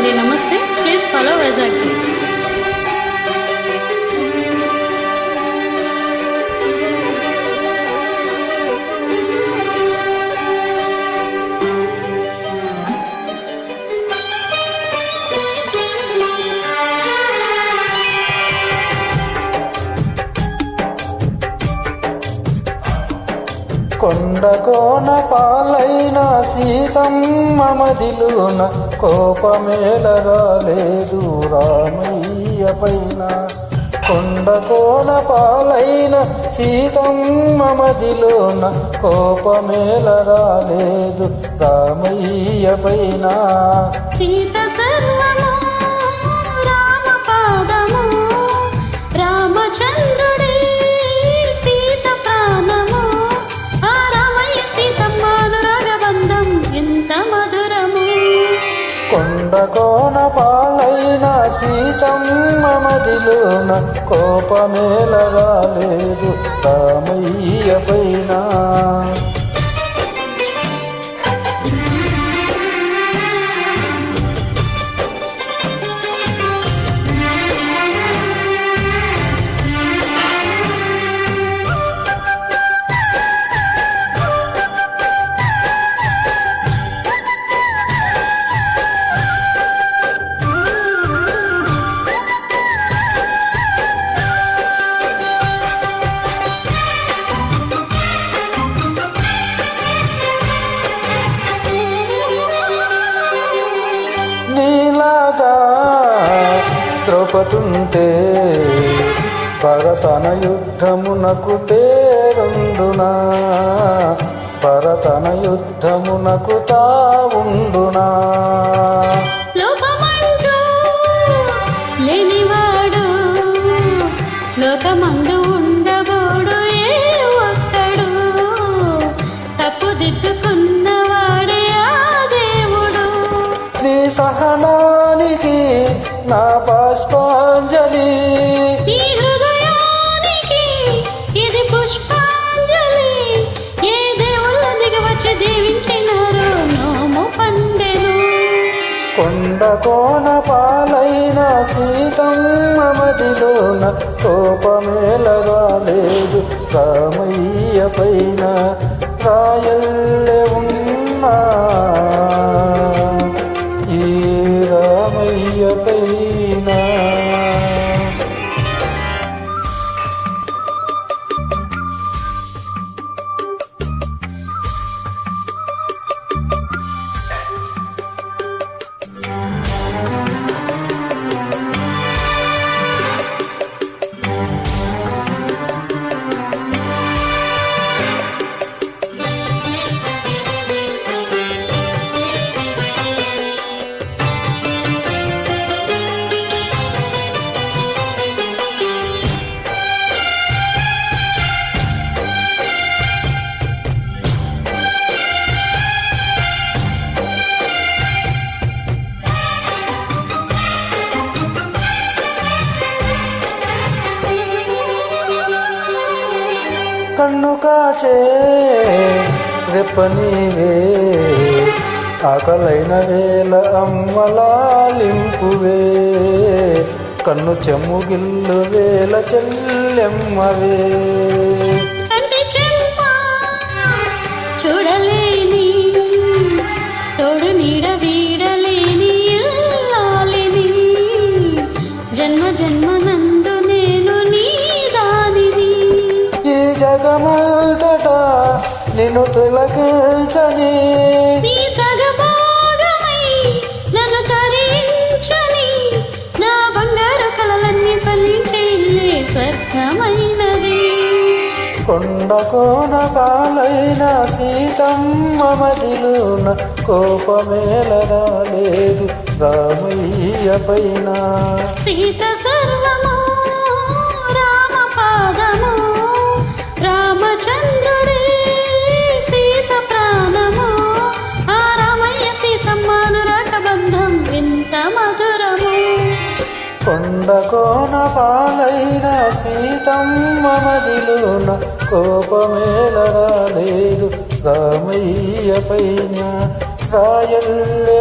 అండి, నమస్తే. Please follow Vizag kids. కొండ కోన పాలైన సీతమ్మ మదిలోన కోపమేల రాలేదు రామయ్య పైన. కొండ కోన పాలైన సీతమ్మ మదిలోన కోపమేల రాలేదు రామయ్య పైన. సీత సర్వము రామ పాదము, రామచంద్రుడే సీత ప్రాణము. ఆ రామయ్య సీతమ్మ అనురాగబంధం ఎంత మధురము. కొండ కోన పాలైన సీతమ్మ మదిలోన కోపమేల రాలేదు రామయ్య పైన. నీలాగా ద్రౌపదుంటే భరతన యుద్ధమునకు పేరొందునా, భరతన యుద్ధమునకు తావుండునా. లోకమందు లేనివాడు లోకమందు ఉండబోడు ఏ ఒక్కడు. తప్పుదిద్దుకున్నవాడే ఆ దేవుడు. నీ సహనానికి నా పుష్పాంజలి, ఈ హృదయానికి ఇది పుష్పాంజలి. ఏ దేవుళ్ళ దిగవచ్చి దీవించినారు నోము పండెను. కొండ కోన పాలైన సీతమ్మ మదిలోన కోపమేల రాలేదు రామయ్య పైన. రాయల్లే ఉన్నా ఈ రామయ్య పైన. కన్ను కాచే రెప్పనీవే, ఆకలైన వేల అమ్మలాలింపువే. కన్ను చెమ్ముగిల్లు వేల చెల్లెమ్మవే. చూడలేని తోడు నీడ వీడలేని ఇల్లాలిని. జన్మ జన్మనందు నేను నీ దానిని. ఈ జగమంతట నిన్ను తొలగించని, నీ సగభాగమై నన్ను తరించని. నా బంగారు కలలన్నీ ఫలించే ఇల్లే స్వర్గమైనది. కొండ కోన పాలైన సీతమ్మ మదిలోన కోపమేల రాలేదు రామయ్య పైన. సీత సర్వము రామ పాదము, రామచంద్రుడే సీత ప్రాణము. ఆ రామయ్య సీతమ్మ అనురాగబంధం ఎంత మధురము. కొండ కోన పాలైన సీతమ్మ మదిలోన కోపమేల రాలేదు రామయ్య పైన. రాయల్లే